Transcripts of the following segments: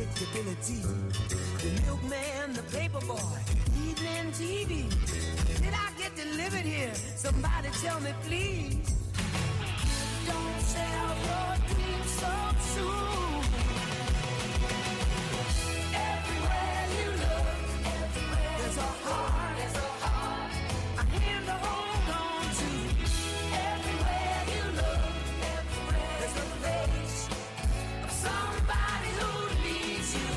predictability. The milkman, the paper boy, evening TV. Did I get delivered here? Somebody tell me, please. Don't sell your dreams so soon. Everywhere you look, there's a heart, a hand to hold on to. Everywhere you look, there's a face of somebody who needs you.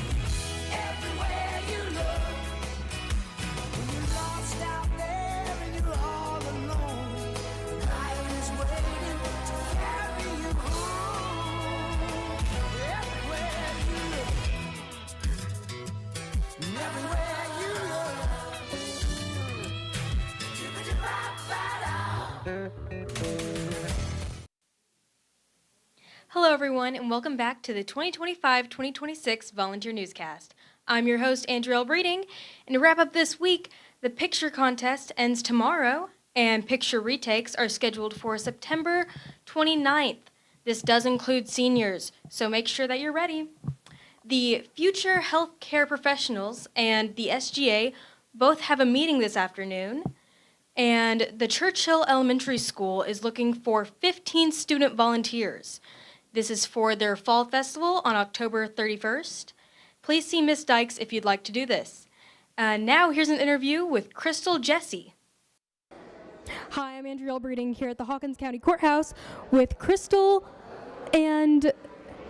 Everywhere you look, when you're lost out there and you're all alone, life is waiting to carry you home. Everywhere you look, everywhere you look. Hello, everyone, and welcome back to the 2025-2026 Volunteer Newscast. I'm your host, Andrew L. Breeding, and to wrap up this week, the picture contest ends tomorrow, and picture retakes are scheduled for September 29th. This does include seniors, so make sure that you're ready. The future healthcare professionals and the SGA both have a meeting this afternoon, and the Churchill Elementary School is looking for 15 student volunteers. This is for their fall festival on October 31st. Please see Ms. Dykes if you'd like to do this. Now here's an interview with Crystal Jesse. Hi, I'm Andrea Breeding here at the Hawkins County Courthouse with Crystal and...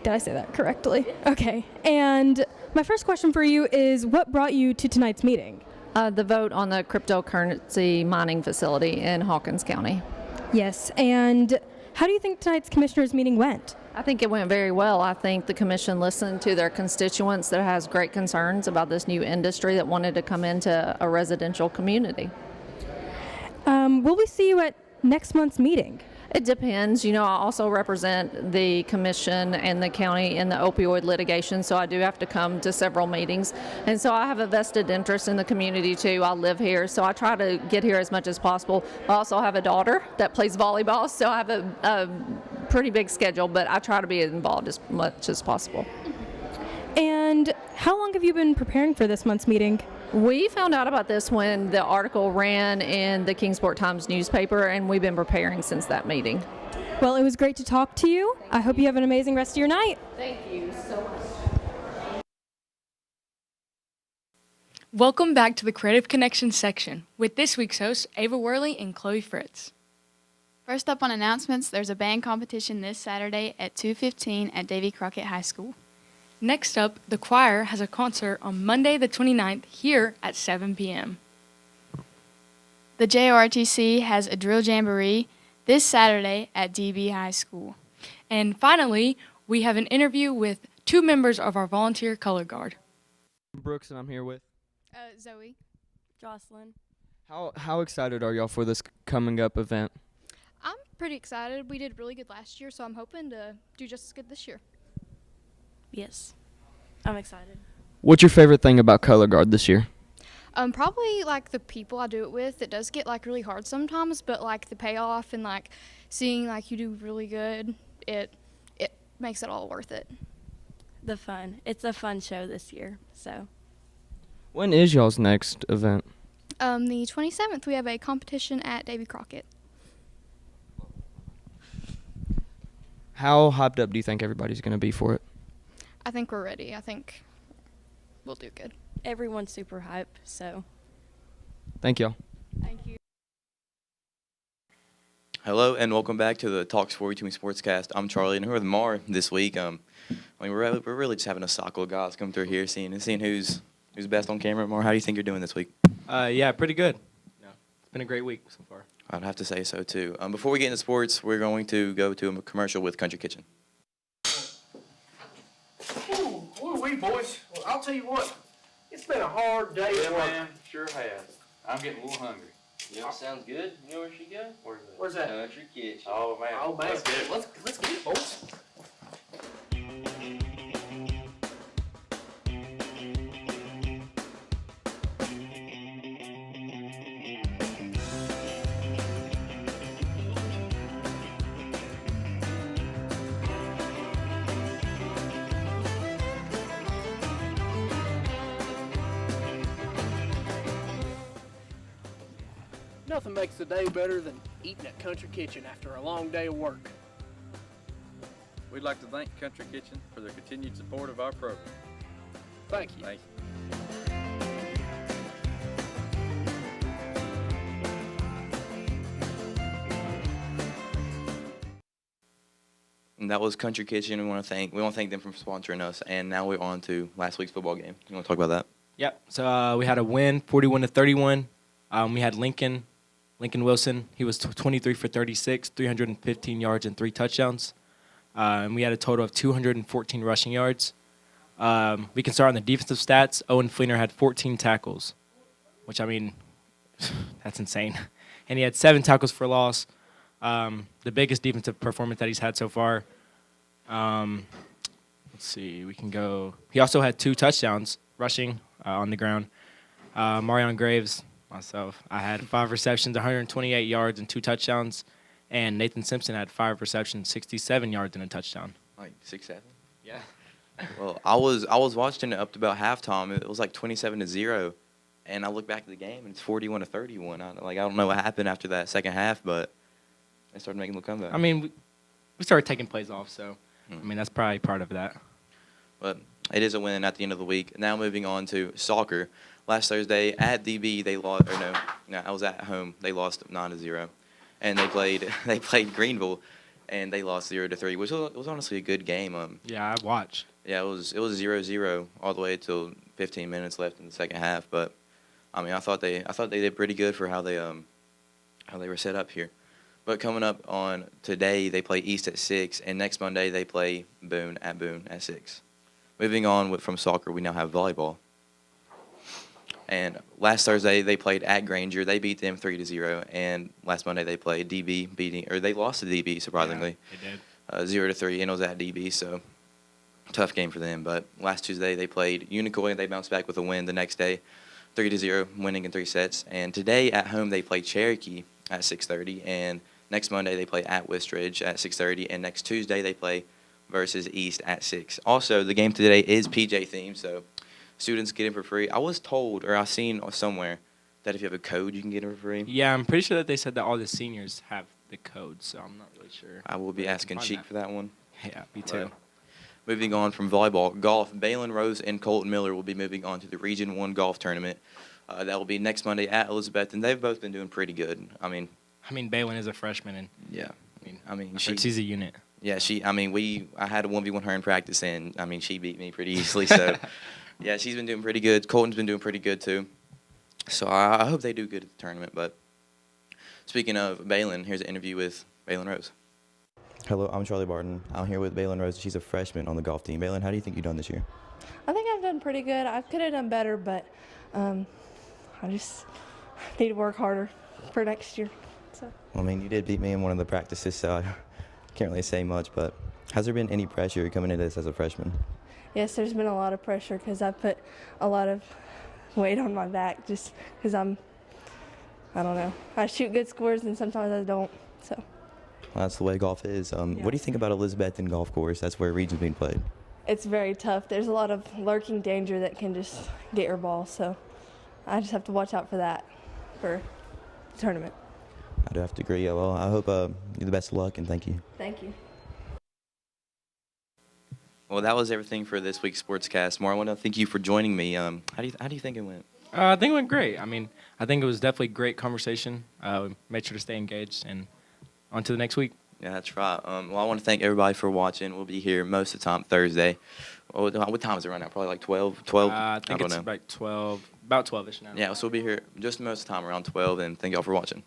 Did I say that correctly? Okay. And my first question for you is, what brought you to tonight's meeting? The vote on the cryptocurrency mining facility in Hawkins County. Yes, and how do you think tonight's commissioners' meeting went? I think it went very well. I think the commission listened to their constituents that has great concerns about this new industry that wanted to come into a residential community. Will we see you at next month's meeting? It depends. You know, I also represent the commission and the county in the opioid litigation, so I do have to come to several meetings. And so I have a vested interest in the community too. I live here, so I try to get here as much as possible. I also have a daughter that plays volleyball, so I have a pretty big schedule, but I try to be involved as much as possible. And how long have you been preparing for this month's meeting? We found out about this when the article ran in the Kingsport Times newspaper, and we've been preparing since that meeting. Well, it was great to talk to you. I hope you have an amazing rest of your night. Thank you so much. Welcome back to the Creative Connections section with this week's hosts, Ava Worley and Chloe Fritz. First up on announcements, there's a band competition this Saturday at 2:15 at Davy Crockett High School. Next up, the choir has a concert on Monday the 29th here at 7 p.m. The JORTC has a drill jamboree this Saturday at DB High School. And finally, we have an interview with two members of our volunteer color guard. Brooks, and I'm here with Zoe. Jocelyn. How excited are y'all for this coming up event? I'm pretty excited. We did really good last year, so I'm hoping to do just as good this year. Yes, I'm excited. What's your favorite thing about color guard this year? Probably like the people I do it with. It does get like really hard sometimes, but like the payoff and like seeing like you do really good, it makes it all worth it. The fun. It's a fun show this year, so. When is y'all's next event? The 27th, we have a competition at Davy Crockett. How hyped up do you think everybody's going to be for it? I think we're ready. I think we'll do good. Everyone's super hype, so. Thank y'all. Thank you. Hello and welcome back to the Talks 42 Sportscast. I'm Charlie and we're with Mar this week. We're really just having a cycle of guys come through here, seeing who's best on camera. Mar, how do you think you're doing this week? Yeah, pretty good. Yeah, it's been a great week so far. I'd have to say so too. Before we get into sports, we're going to go to a commercial with Country Kitchen. Ooh-wee, boys. Well, I'll tell you what. It's been a hard day. Yeah, man. Sure has. I'm getting a little hungry. Yep, sounds good. You know where she go? Where's that? Country Kitchen. Oh, man. Oh, man. Let's get it. Let's get it, boys. Nothing makes the day better than eating at Country Kitchen after a long day of work. We'd like to thank Country Kitchen for their continued support of our program. Thank you. Thank you. And that was Country Kitchen. We want to thank them for sponsoring us. And now we're on to last week's football game. You want to talk about that? Yep. So we had a win, 41-31. We had Lincoln Wilson. He was 23 for 36, 315 yards and 3 touchdowns. And we had a total of 214 rushing yards. We can start on the defensive stats. Owen Fleener had 14 tackles, which, I mean, that's insane. And he had 7 tackles for loss. The biggest defensive performance that he's had so far. Let's see, we can go. He also had 2 touchdowns rushing on the ground. Marion Graves, myself, I had 5 receptions, 128 yards and 2 touchdowns. And Nathan Simpson had 5 receptions, 67 yards and a touchdown. Like 6-7? Yeah. Well, I was watching it up to about halftime. It was like 27-0. And I look back at the game, and it's 41-31. I don't know what happened after that second half, but they started making a little comeback. I mean, we started taking plays off, so, I mean, that's probably part of that. But it is a win at the end of the week. Now moving on to soccer. Last Thursday at DB, they lost. Or no, I was at home. They lost 9-0, and they played Greenville, and they lost 0-3, which was honestly a good game. Yeah, I watched. Yeah, it was 0-0 all the way till 15 minutes left in the second half. But I mean, I thought they did pretty good for how they were set up here. But coming up on today, they play East at 6, and next Monday they play Boone at 6. Moving on from soccer, we now have volleyball. And last Thursday they played at Granger. They beat them 3-0, and last Monday they played DB they lost to DB surprisingly. Yeah, they did. 0-3, and it was at DB, so tough game for them. But last Tuesday they played Unicoi, and they bounced back with a win the next day, 3-0, winning in 3 sets. And today at home they play Cherokee at 6:30, and next Monday they play at Westridge at 6:30, and next Tuesday they play versus East at 6. Also, the game today is PJ themed, so students get in for free. I was told, or I seen somewhere, that if you have a code, you can get in for free. Yeah, I'm pretty sure that they said that all the seniors have the code, so I'm not really sure. I will be asking Cheek for that one. Yeah, me too. Moving on from volleyball, golf, Balin Rose and Colton Miller will be moving on to the Region 1 golf tournament. That will be next Monday at Elizabeth, and they've both been doing pretty good. I mean, Balin is a freshman, and yeah, she's a unit. Yeah, I had a 1v1 her in practice, and I mean, she beat me pretty easily. So, yeah, she's been doing pretty good. Colton's been doing pretty good too. So I hope they do good at the tournament. But speaking of Balin, here's an interview with Balin Rose. Hello, I'm Charlie Barton. I'm here with Balin Rose. She's a freshman on the golf team. Balin, how do you think you've done this year? I think I've done pretty good. I could have done better, but I just need to work harder for next year. So. Well, I mean, you did beat me in one of the practices, so I can't really say much. But has there been any pressure coming into this as a freshman? Yes, there's been a lot of pressure because I put a lot of weight on my back just because I don't know. I shoot good scores and sometimes I don't. So. Well, that's the way golf is. What do you think about Elizabeth and golf course? That's where region's being played. It's very tough. There's a lot of lurking danger that can just get your ball. So I just have to watch out for that for the tournament. I do have to agree. Well, I hope you the best of luck, and thank you. Thank you. Well, that was everything for this week's Sportscast. More, I want to thank you for joining me. How do you think it went? I think it went great. I mean, I think it was definitely a great conversation. We made sure to stay engaged, and on to the next week. Yeah, that's right. Well, I want to thank everybody for watching. We'll be here most of the time Thursday. What time is it right now? Probably like 12? I think it's know. about 12-ish now. Yeah, so we'll be here just most of the time around 12, and thank y'all for watching.